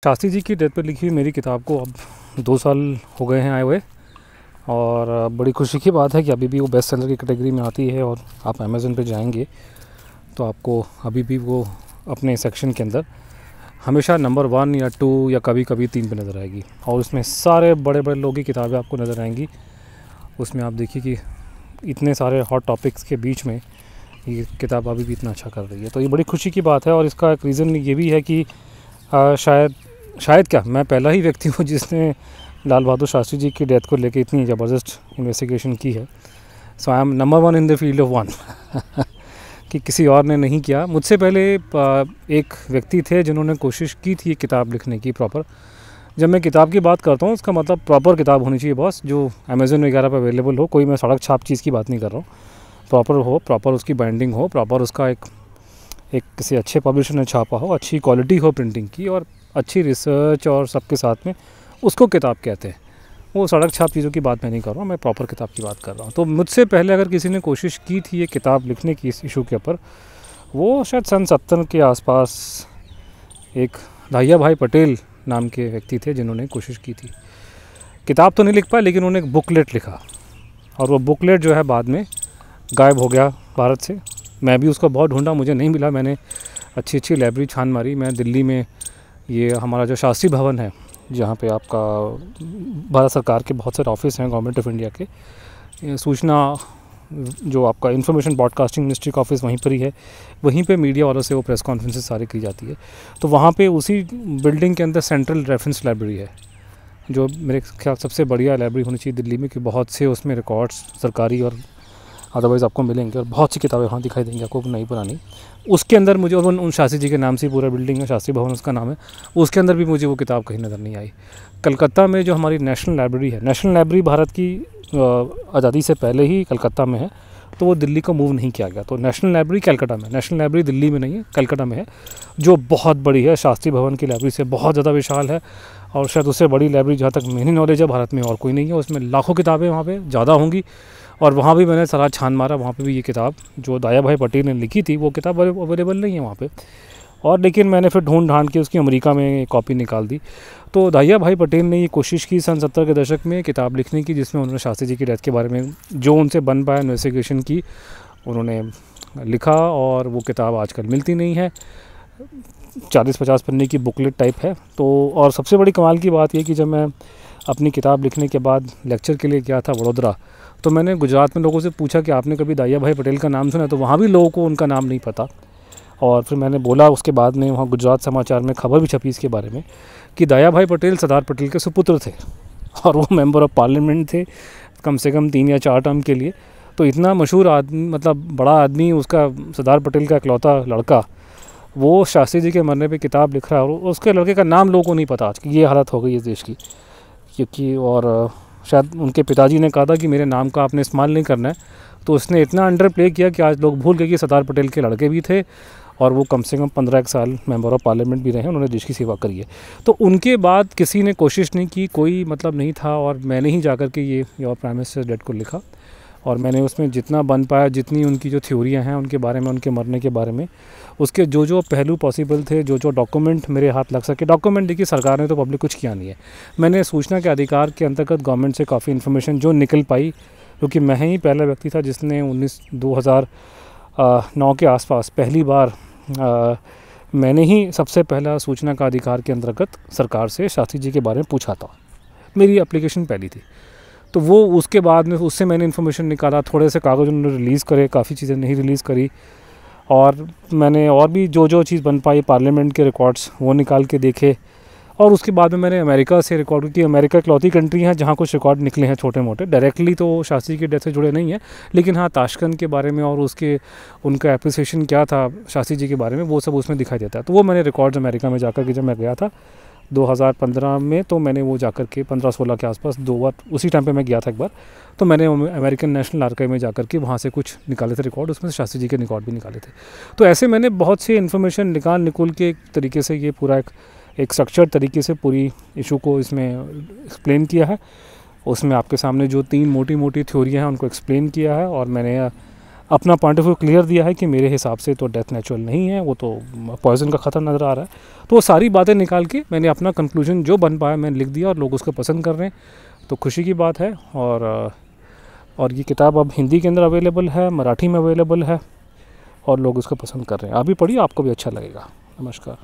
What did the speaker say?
शास्त्री जी की डेथ पर लिखी हुई मेरी किताब को अब 2 साल हो गए हैं आए हुए। और बड़ी खुशी की बात है कि अभी भी वो बेस्ट सेलर की कैटेगरी में आती है और आप अमेज़न पे जाएंगे तो आपको अभी भी वो अपने सेक्शन के अंदर हमेशा नंबर 1 या 2 या कभी कभी 3 पे नज़र आएगी। और उसमें सारे बड़े बड़े लोगों की किताबें आपको नज़र आएंगी। उसमें आप देखिए कि इतने सारे हॉट टॉपिक्स के बीच में ये किताब अभी भी इतना अच्छा कर रही है, तो ये बड़ी खुशी की बात है। और इसका एक रीज़न ये भी है कि शायद क्या मैं पहला ही व्यक्ति हूँ जिसने लाल बहादुर शास्त्री जी की डेथ को लेकर इतनी ज़बरदस्त इन्वेस्टिगेशन की है। So I am number 1 in the field of 1 कि किसी और ने नहीं किया। मुझसे पहले एक व्यक्ति थे जिन्होंने कोशिश की थी किताब लिखने की प्रॉपर। जब मैं किताब की बात करता हूँ उसका मतलब प्रॉपर किताब होनी चाहिए बॉस, जो अमेज़न वगैरह पर अवेलेबल हो। कोई मैं सड़क छाप चीज़ की बात नहीं कर रहा हूँ। प्रॉपर हो, प्रॉपर उसकी बाइंडिंग हो, प्रॉपर उसका एक किसी अच्छे पब्लिशर ने छापा हो, अच्छी क्वालिटी हो प्रिंटिंग की और अच्छी रिसर्च और सबके साथ में, उसको किताब कहते हैं। वो सड़क छाप चीज़ों की बात मैं नहीं कर रहा हूँ, मैं प्रॉपर किताब की बात कर रहा हूँ। तो मुझसे पहले अगर किसी ने कोशिश की थी ये किताब लिखने की इस इशू के ऊपर, वो शायद सन 70 के आसपास एक दाहिया भाई पटेल नाम के व्यक्ति थे जिन्होंने कोशिश की थी। किताब तो नहीं लिख पाए लेकिन उन्होंने एक बुकलेट लिखा और वो बुकलेट जो है बाद में गायब हो गया भारत से। मैं भी उसको बहुत ढूंढा, मुझे नहीं मिला। मैंने अच्छी लाइब्रेरी छान मारी। मैं दिल्ली में ये हमारा जो शास्त्री भवन है जहाँ पे आपका भारत सरकार के बहुत सारे ऑफिस हैं गवर्नमेंट ऑफ इंडिया के, सूचना जो आपका इंफॉर्मेशन ब्रॉडकास्टिंग मिनिस्ट्री का ऑफिस वहीं पर ही है। वहीं पे मीडिया वालों से वो प्रेस कॉन्फ्रेंसेस सारी की जाती है। तो वहाँ पे उसी बिल्डिंग के अंदर सेंट्रल रेफरेंस लाइब्रेरी है, जो मेरे ख्याल सबसे बढ़िया लाइब्रेरी होनी चाहिए दिल्ली में, कि बहुत से उसमें रिकॉर्ड्स सरकारी और अदरवाइज़ आपको मिलेंगे और बहुत सी किताबें वहाँ दिखाई देंगी आपको, नई पुरानी। उसके अंदर मुझे, और उन शास्त्री जी के नाम से पूरा बिल्डिंग है, शास्त्री भवन उसका नाम है, उसके अंदर भी मुझे वो किताब कहीं नज़र नहीं आई। कलकत्ता में जो हमारी नेशनल लाइब्रेरी है, नेशनल लाइब्रेरी भारत की आज़ादी से पहले ही कलकत्ता में है, तो वो दिल्ली को मूव नहीं किया गया। तो नेशनल लाइब्रेरी कलकत्ता में, नेशनल लाइब्रेरी दिल्ली में नहीं है, कलकत्ता में है, जो बहुत बड़ी है, शास्त्री भवन की लाइब्रेरी से बहुत ज़्यादा विशाल है। और शायद उससे बड़ी लाइब्रेरी जहाँ तक मेरी नॉलेज है भारत में और कोई नहीं है। उसमें लाखों किताबें वहाँ पे ज़्यादा होंगी। और वहाँ भी मैंने सारा छान मारा, वहाँ पे भी ये किताब जो दाहिया भाई पटेल ने लिखी थी वो किताब अवेलेबल नहीं है वहाँ पे। और लेकिन मैंने फिर ढूंढ ढांड के उसकी अमेरिका में कॉपी निकाल दी। तो दाहिया भाई पटेल ने ये कोशिश की सन 70 के दशक में किताब लिखने की, जिसमें उन्होंने शास्त्री जी की डेथ के बारे में जो उनसे बन पाया इन्वेस्टिगेशन की उन्होंने लिखा। और वो किताब आजकल मिलती नहीं है, 40-50 पन्ने की बुकलेट टाइप है। तो और सबसे बड़ी कमाल की बात यह कि जब मैं अपनी किताब लिखने के बाद लेक्चर के लिए गया था वडोदरा, तो मैंने गुजरात में लोगों से पूछा कि आपने कभी दाहिया भाई पटेल का नाम सुना, तो वहाँ भी लोगों को उनका नाम नहीं पता। और फिर मैंने बोला उसके बाद में, वहाँ गुजरात समाचार में खबर भी छपी इसके बारे में, कि दाहिया भाई पटेल सरदार पटेल के सुपुत्र थे और वो मेंबर ऑफ पार्लियामेंट थे कम से कम 3 या 4 टर्म के लिए। तो इतना मशहूर आदमी, मतलब बड़ा आदमी, उसका सरदार पटेल का इकलौता लड़का, वो शास्त्री जी के मरने पे किताब लिख रहा है और उसके लड़के का नाम लोगों को नहीं पता। आज की ये हालत हो गई है देश की, क्योंकि और शायद उनके पिताजी ने कहा था कि मेरे नाम का आपने इस्तेमाल नहीं करना है, तो उसने इतना अंडर प्ले किया कि आज लोग भूल गए कि सरदार पटेल के लड़के भी थे और वो कम से कम 15 साल मेंबर ऑफ पार्लियामेंट भी रहे, उन्होंने देश की सेवा करी है। तो उनके बाद किसी ने कोशिश नहीं की, कोई मतलब नहीं था। और मैंने ही जाकर के ये योर प्राइम मिनिस्टर डेथ को लिखा और मैंने उसमें जितना बन पाया, जितनी उनकी जो थ्योरियाँ हैं उनके बारे में, उनके मरने के बारे में, उसके जो जो पहलू पॉसिबल थे, जो जो डॉक्यूमेंट मेरे हाथ लग सके। डॉक्यूमेंट देखिए सरकार ने तो पब्लिक कुछ किया नहीं है। मैंने सूचना के अधिकार के अंतर्गत गवर्नमेंट से काफ़ी इन्फॉर्मेशन जो निकल पाई, क्योंकि मैं ही पहला व्यक्ति था जिसने 2009 के आसपास पहली बार मैंने ही सबसे पहला सूचना का अधिकार के अंतर्गत सरकार से शास्त्री जी के बारे में पूछा था। मेरी एप्लीकेशन पहली थी। तो वो उसके बाद में उससे मैंने इन्फॉर्मेशन निकाला, थोड़े से कागज़ उन्होंने रिलीज़ करे, काफ़ी चीज़ें नहीं रिलीज़ करी। और मैंने और भी जो जो चीज़ बन पाई, पार्लियामेंट के रिकॉर्ड्स वो निकाल के देखे। और उसके बाद में मैंने अमेरिका से रिकॉर्ड की। अमेरिका इकलौती कंट्री है जहाँ कुछ रिकॉर्ड निकले हैं छोटे मोटे, डायरेक्टली तो शास्त्री की डेथ से जुड़े नहीं हैं, लेकिन हाँ ताशकंद के बारे में और उसके उनका एप्रिसिएशन क्या था शास्त्री जी के बारे में, वो सब उसमें दिखाई देता है। तो वो मैंने रिकॉर्ड्स अमेरिका में जाकर के, जब मैं गया था 2015 में, तो मैंने वो जाकर के 15-16 के आसपास 2 बार, उसी टाइम पे मैं गया था एक बार, तो मैंने अमेरिकन नेशनल आर्काइव में जाकर के वहाँ से कुछ निकाले थे रिकॉर्ड, उसमें से शास्त्री जी के रिकॉर्ड भी निकाले थे। तो ऐसे मैंने बहुत सी इन्फॉर्मेशन निकाल के एक तरीके से ये पूरा एक स्ट्रक्चर तरीके से पूरी इशू को इसमें एक्सप्लेन किया है। उसमें आपके सामने जो 3 मोटी मोटी थ्योरियाँ हैं उनको एक्सप्लेन किया है। और मैंने अपना पॉइंट ऑफ व्यू क्लियर दिया है कि मेरे हिसाब से तो डेथ नेचुरल नहीं है, वो तो पॉइजन का ख़तरा नज़र आ रहा है। तो वो सारी बातें निकाल के मैंने अपना कंक्लूजन जो बन पाया मैंने लिख दिया और लोग उसको पसंद कर रहे हैं, तो खुशी की बात है। और ये किताब अब हिंदी के अंदर अवेलेबल है, मराठी में अवेलेबल है और लोग उसको पसंद कर रहे हैं। आप भी पढ़िए, आपको भी अच्छा लगेगा। नमस्कार।